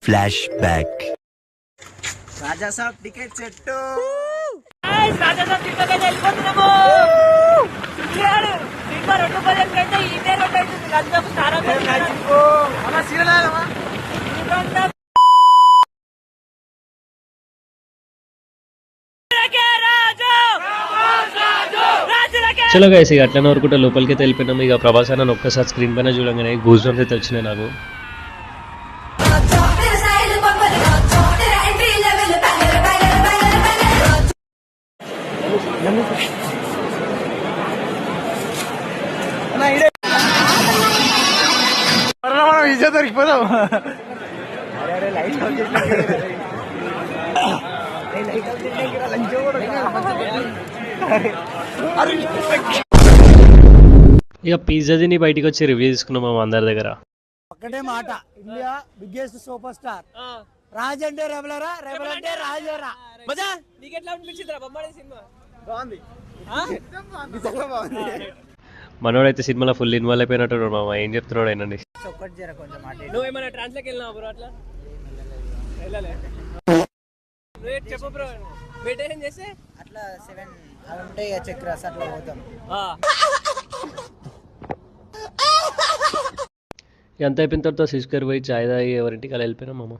Flash back. Raja Saab ticket set. చలో guys ఇక అట్లనే వరకుంటే లోపలికి వెళ్ళిపోయినాము. ఇక ప్రభాస్ అన్న ఒక్కసారి స్క్రీన్ పైన చూడంగానే గూస్ బంప్స్ అయితే వచ్చినాయి నాకు. దొరికిపోదాం. ఇక పిజ్జా తిని బయటికి వచ్చి రివ్యూ తీసుకున్నాం అందరి దగ్గర. ఒక్కటే మాట, India biggest super star Raj అంటే రెబలరా, రెబల్ అంటే రాజరా. నీకెట్లా అనిపించిందిరా బొమ్మడి సినిమా? బాగుంది, మనోడైతే సినిమాలో ఫుల్ ఇన్వాల్వ్ అయిపోయినట్టు మామ. ఏం చెప్తున్నాడు అయినండి. నువ్వేమైనా ట్రాన్స్లోకి వెళ్ళినావు బ్రో? అట్లా వెళ్ళలే. చెప్పు బ్రో, మెయింటైన్ చేస్తే అట్లా 7 ఉంటాయి చక్రాస్, అట్లా పోతాం. ఎంత అయిపోయిన తర్వాత సిస్కర్ పోయి చాయ్ తాగి ఎవరింటికి అలా వెళ్ళిపోయినా మామ.